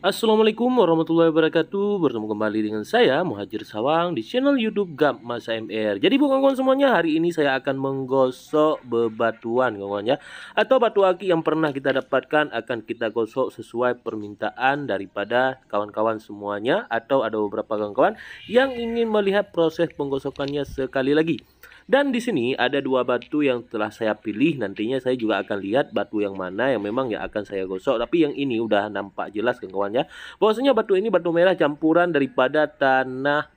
Assalamualaikum warahmatullahi wabarakatuh. Bertemu kembali dengan saya Muhajir Sawang di channel YouTube Gap Mas MR. Jadi kawan-kawan semuanya, hari ini saya akan menggosok bebatuan kawan ya, atau batu aki yang pernah kita dapatkan akan kita gosok sesuai permintaan daripada kawan-kawan semuanya, atau ada beberapa kawan-kawan yang ingin melihat proses penggosokannya sekali lagi. Dan di sini ada dua batu yang telah saya pilih. Nantinya saya juga akan lihat batu yang mana yang memang yang akan saya gosok. Tapi yang ini udah nampak jelas kawan ya. Bahwasanya batu ini batu merah campuran daripada tanah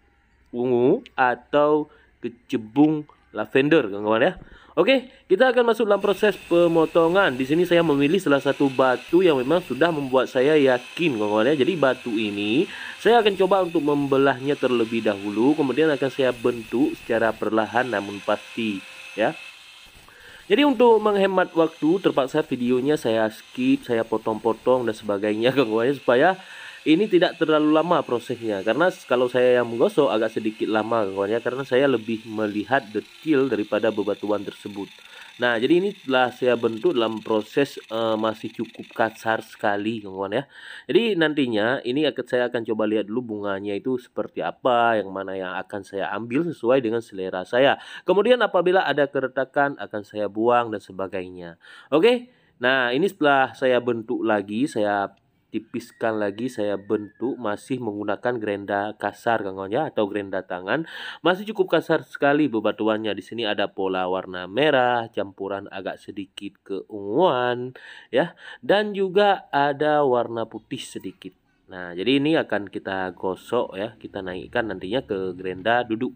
ungu atau kecebung lavender kawan ya. Oke, kita akan masuk dalam proses pemotongan. Di sini saya memilih salah satu batu yang memang sudah membuat saya yakin kawan ya. Jadi batu ini saya akan coba untuk membelahnya terlebih dahulu, kemudian akan saya bentuk secara perlahan namun pasti ya. Jadi untuk menghemat waktu, terpaksa videonya saya skip, saya potong-potong dan sebagainya kawan ya, supaya ini tidak terlalu lama prosesnya. Karena kalau saya yang menggosok agak sedikit lama kawan ya, karena saya lebih melihat detail daripada bebatuan tersebut. Nah, jadi ini telah saya bentuk dalam proses masih cukup kasar sekali kawan ya. Jadi nantinya ini saya akan coba lihat dulu bunganya itu seperti apa, yang mana yang akan saya ambil sesuai dengan selera saya. Kemudian apabila ada keretakan akan saya buang dan sebagainya. Oke. Nah, ini setelah saya bentuk lagi, saya tipiskan lagi, saya bentuk masih menggunakan gerenda kasar kawan ya, atau gerenda tangan. Masih cukup kasar sekali bebatuannya. Di sini ada pola warna merah, campuran agak sedikit keunguan ya, dan juga ada warna putih sedikit. Nah, jadi ini akan kita gosok ya, kita naikkan nantinya ke gerenda duduk.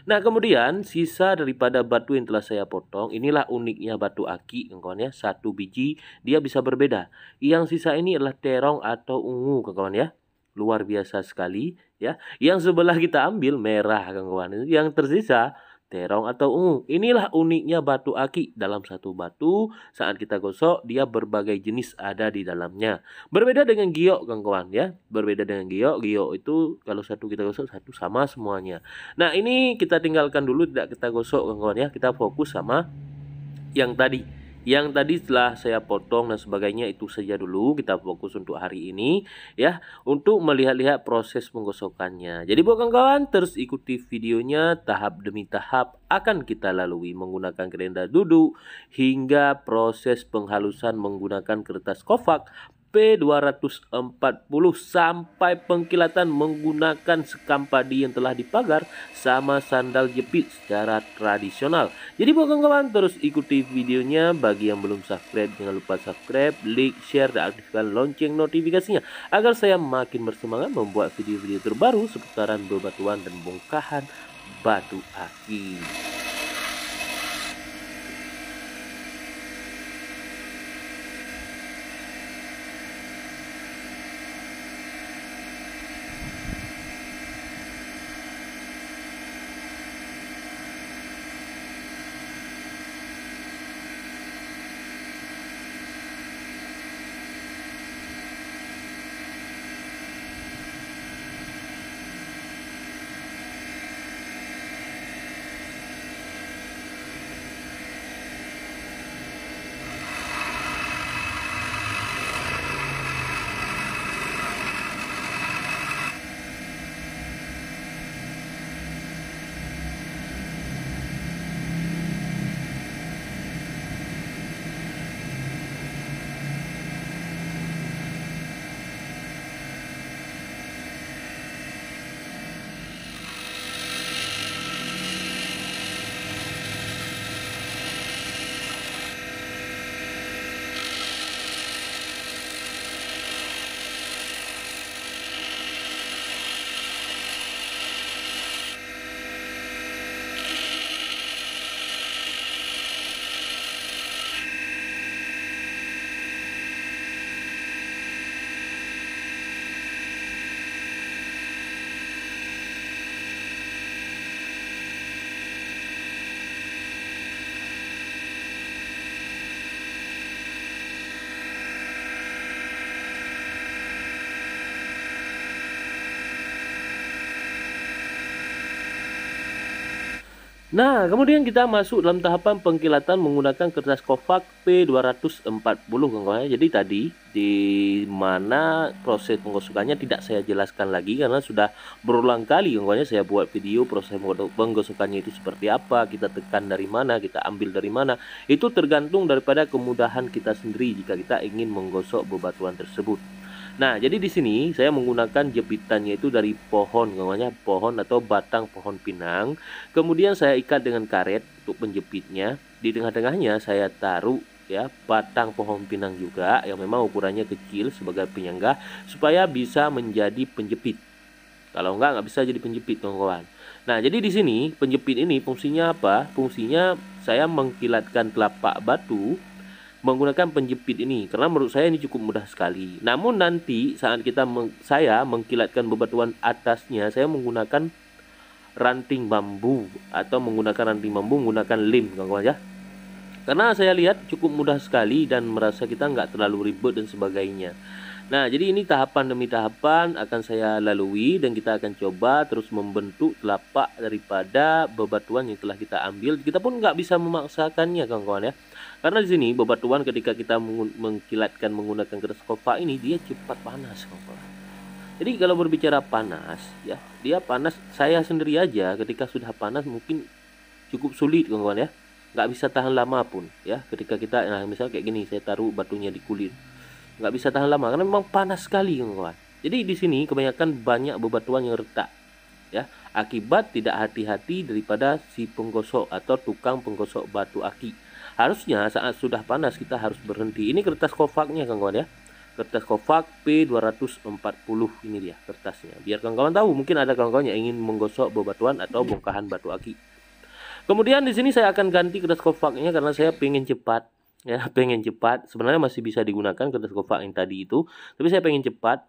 Nah, kemudian sisa daripada batu yang telah saya potong, inilah uniknya batu aki kawan ya. Satu biji dia bisa berbeda. Yang sisa ini adalah terong atau ungu kawan ya. Luar biasa sekali ya. Yang sebelah kita ambil merah kawan. Yang tersisa terong atau ungu. Inilah uniknya batu aki. Dalam satu batu saat kita gosok dia berbagai jenis ada di dalamnya. Berbeda dengan giok kawan ya. Berbeda dengan giok. Giok itu kalau satu kita gosok, satu sama semuanya. Nah, ini kita tinggalkan dulu, tidak kita gosok kawan ya. Kita fokus sama yang tadi. Yang tadi setelah saya potong dan sebagainya itu saja dulu. Kita fokus untuk hari ini ya, untuk melihat-lihat proses penggosokannya. Jadi buat kawan-kawan, terus ikuti videonya tahap demi tahap akan kita lalui menggunakan gerenda duduk hingga proses penghalusan menggunakan kertas kofak P240 sampai pengkilatan menggunakan sekam padi yang telah dipagar sama sandal jepit secara tradisional. Jadi buat kawan-kawan, terus ikuti videonya. Bagi yang belum subscribe, jangan lupa subscribe, like, share, dan aktifkan lonceng notifikasinya agar saya makin bersemangat membuat video-video terbaru seputaran bebatuan dan bongkahan batu aki. Nah, kemudian kita masuk dalam tahapan pengkilatan menggunakan kertas Kovac P240 kawan-kawan. Jadi tadi di mana proses penggosokannya tidak saya jelaskan lagi karena sudah berulang kali kawan-kawan saya buat video proses penggosokannya itu seperti apa, kita tekan dari mana, kita ambil dari mana. Itu tergantung daripada kemudahan kita sendiri jika kita ingin menggosok bebatuan tersebut. Nah, jadi di sini saya menggunakan jepitannya itu dari pohon, namanya pohon atau batang pohon pinang. Kemudian saya ikat dengan karet untuk penjepitnya. Di tengah-tengahnya saya taruh ya batang pohon pinang juga yang memang ukurannya kecil sebagai penyangga supaya bisa menjadi penjepit. Kalau nggak bisa jadi penjepit, kawan-kawan. Nah, jadi di sini penjepit ini fungsinya apa? Fungsinya saya mengkilatkan telapak batu menggunakan penjepit ini karena menurut saya ini cukup mudah sekali. Namun nanti saat saya mengkilatkan bebatuan atasnya, saya menggunakan ranting bambu atau menggunakan lem, kawan-kawan ya. Karena saya lihat cukup mudah sekali dan merasa kita nggak terlalu ribet dan sebagainya. Nah, jadi ini tahapan demi tahapan akan saya lalui dan kita akan coba terus membentuk telapak daripada bebatuan yang telah kita ambil. Kita pun nggak bisa memaksakannya, kawan-kawan ya. Karena di sini bebatuan ketika kita mengkilatkan menggunakan kertas Kovac ini dia cepat panas, kawan-kawan. Jadi kalau berbicara panas, ya dia panas. Saya sendiri aja ketika sudah panas mungkin cukup sulit, kawan-kawan ya. Nggak bisa tahan lama pun, ya. Ketika kita, nah misalnya kayak gini, saya taruh batunya di kulit, nggak bisa tahan lama karena memang panas sekali, kawan-kawan. Jadi di sini kebanyakan banyak bebatuan yang retak, ya, akibat tidak hati-hati daripada si penggosok atau tukang penggosok batu aki. Harusnya saat sudah panas kita harus berhenti. Ini kertas Kovacnya, kawan-kawan ya. Kertas Kovac P240 ini dia kertasnya. Biar kawan-kawan tahu, mungkin ada kawan-kawan yang ingin menggosok bebatuan atau bongkahan batu aki. Kemudian di sini saya akan ganti kertas Kovacnya karena saya pengen cepat. Ya, pengen cepat. Sebenarnya masih bisa digunakan kertas Kovac yang tadi itu, tapi saya pengen cepat.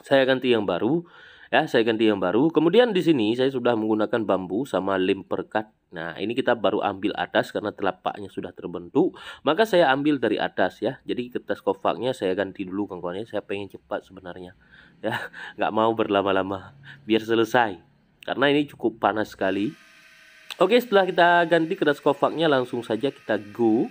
Saya ganti yang baru. Ya, saya ganti yang baru. Kemudian di sini saya sudah menggunakan bambu sama lem perekat. Nah, ini kita baru ambil atas karena telapaknya sudah terbentuk. Maka saya ambil dari atas ya. Jadi kertas Kovacnya saya ganti dulu, kawan-kawan ya. Saya pengen cepat sebenarnya. Ya, nggak mau berlama-lama. Biar selesai. Karena ini cukup panas sekali. Oke, setelah kita ganti kertas Kovacnya langsung saja kita go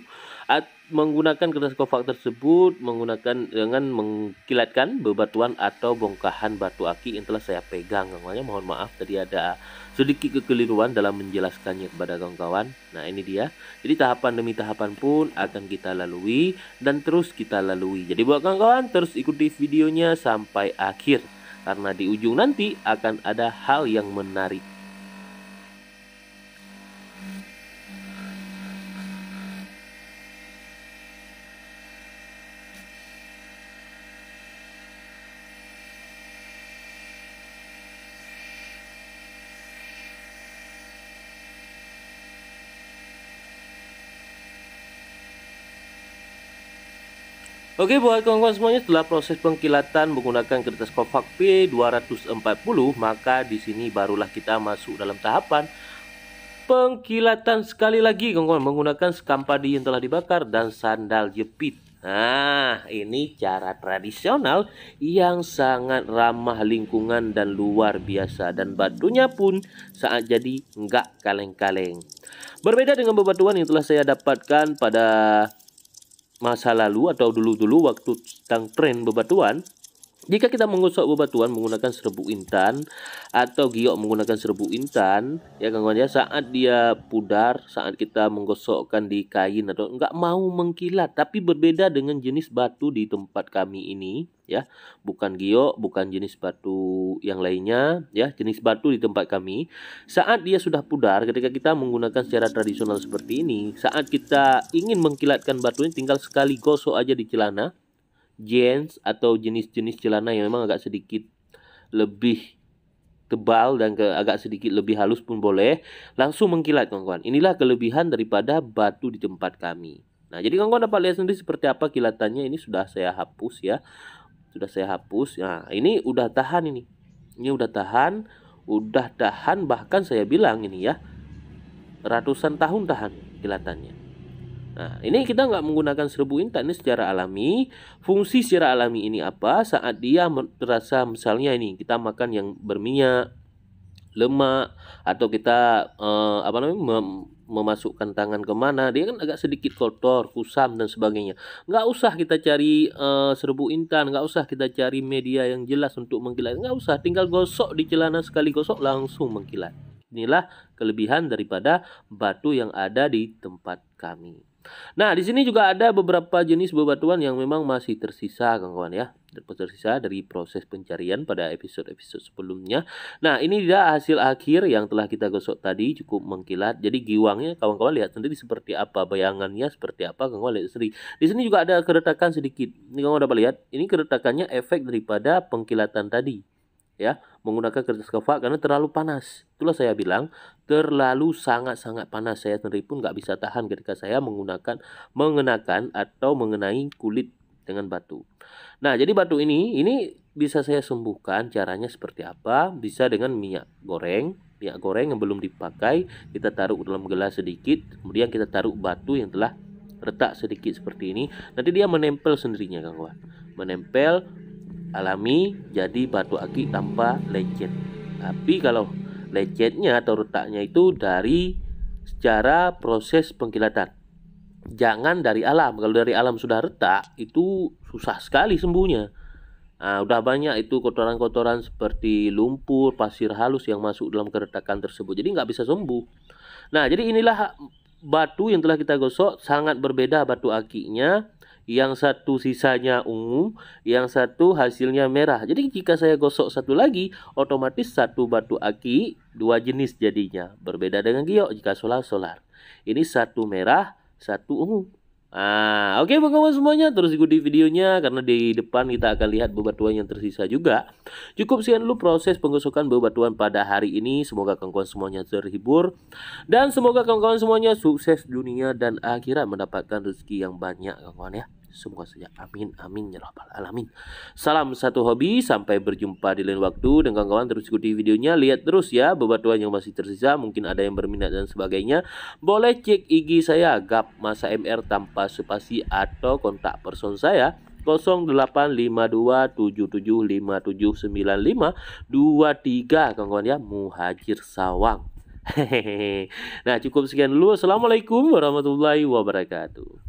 menggunakan kertas Kovac tersebut dengan mengkilatkan bebatuan atau bongkahan batu aki yang telah saya pegang, kawan-kawan. Mohon maaf tadi ada sedikit kekeliruan dalam menjelaskannya kepada kawan-kawan. Nah, ini dia. Jadi tahapan demi tahapan pun akan kita lalui dan terus kita lalui. Jadi buat kawan-kawan terus ikuti videonya sampai akhir karena di ujung nanti akan ada hal yang menarik. Oke, buat kawan-kawan semuanya, setelah proses pengkilatan menggunakan kertas Kovac P240, maka di sini barulah kita masuk dalam tahapan pengkilatan sekali lagi, kawan-kawan, menggunakan sekam padi yang telah dibakar dan sandal jepit. Nah, ini cara tradisional yang sangat ramah lingkungan dan luar biasa, dan batunya pun saat jadi nggak kaleng-kaleng. Berbeda dengan bebatuan yang telah saya dapatkan pada masa lalu atau dulu-dulu waktu sedang tren bebatuan. Jika kita menggosok bebatuan menggunakan serbuk intan atau giok menggunakan serbuk intan, ya kawan-kawan ya, saat dia pudar, saat kita menggosokkan di kain atau enggak mau mengkilat. Tapi berbeda dengan jenis batu di tempat kami ini, ya, bukan giok, bukan jenis batu yang lainnya, ya, jenis batu di tempat kami. Saat dia sudah pudar, ketika kita menggunakan secara tradisional seperti ini, saat kita ingin mengkilatkan batunya, tinggal sekali gosok aja di celana, jeans atau jenis-jenis celana yang memang agak sedikit lebih tebal dan agak sedikit lebih halus pun boleh, langsung mengkilat, kawan-kawan. Inilah kelebihan daripada batu di tempat kami. Nah, jadi kawan-kawan dapat lihat sendiri seperti apa kilatannya. Ini sudah saya hapus ya. Sudah saya hapus. Nah, ini udah tahan ini. Ini udah tahan bahkan saya bilang ini ya, ratusan tahun tahan kilatannya. Nah, ini kita nggak menggunakan serbuk intan, ini secara alami. Fungsi secara alami ini apa? Saat dia terasa, misalnya ini kita makan yang berminyak, lemak, atau kita memasukkan tangan kemana, dia kan agak sedikit kotor, kusam dan sebagainya. Nggak usah kita cari serbuk intan, nggak usah kita cari media yang jelas untuk mengkilat, nggak usah, tinggal gosok di celana, sekali gosok langsung mengkilat. Inilah kelebihan daripada batu yang ada di tempat kami. Nah, di sini juga ada beberapa jenis bebatuan yang memang masih tersisa, kawan-kawan ya. Tersisa dari proses pencarian pada episode-episode sebelumnya. Nah, ini dia hasil akhir yang telah kita gosok tadi, cukup mengkilat. Jadi giwangnya kawan-kawan lihat sendiri seperti apa, bayangannya seperti apa, kawan-kawan lihat sendiri. Di sini juga ada keretakan sedikit. Ini kawan dapat lihat, ini keretakannya efek daripada pengkilatan tadi. Ya, menggunakan kertas kava karena terlalu panas. Itulah saya bilang terlalu sangat-sangat panas. Saya sendiri pun nggak bisa tahan ketika saya mengenakan atau mengenai kulit dengan batu. Nah, jadi batu ini bisa saya sembuhkan. Caranya seperti apa? Bisa dengan minyak goreng yang belum dipakai, kita taruh dalam gelas sedikit, kemudian kita taruh batu yang telah retak sedikit seperti ini. Nanti dia menempel sendirinya, kawan. Menempel alami, jadi batu akik tanpa lecet. Tapi kalau lecetnya atau retaknya itu dari secara proses pengkilatan, jangan dari alam. Kalau dari alam sudah retak, itu susah sekali sembuhnya. Nah, udah banyak itu kotoran-kotoran seperti lumpur, pasir halus yang masuk dalam keretakan tersebut, jadi nggak bisa sembuh. Nah, jadi inilah batu yang telah kita gosok, sangat berbeda batu akiknya. Yang satu sisanya ungu, yang satu hasilnya merah. Jadi jika saya gosok satu lagi, otomatis satu batu aki, dua jenis jadinya. Berbeda dengan giok jika solar. Ini satu merah, satu ungu. Oke kawan semuanya, terus ikuti videonya karena di depan kita akan lihat bebatuan yang tersisa juga. Cukup sekian dulu proses penggosokan bebatuan pada hari ini. Semoga kawan-kawan semuanya terhibur dan semoga kawan-kawan semuanya sukses dunia dan akhirat, mendapatkan rezeki yang banyak, kawan-kawan ya. Semoga saja, amin amin ya rabbal alamin. Salam satu hobi, sampai berjumpa di lain waktu. Dan kawan-kawan terus ikuti videonya, lihat terus ya bebatuan yang masih tersisa, mungkin ada yang berminat dan sebagainya. Boleh cek IG saya GAP Masa MR tanpa spasi atau kontak person saya 085277579523, kawan-kawan ya, Muhajir Sawang. Nah, cukup sekian dulu. Assalamualaikum warahmatullahi wabarakatuh.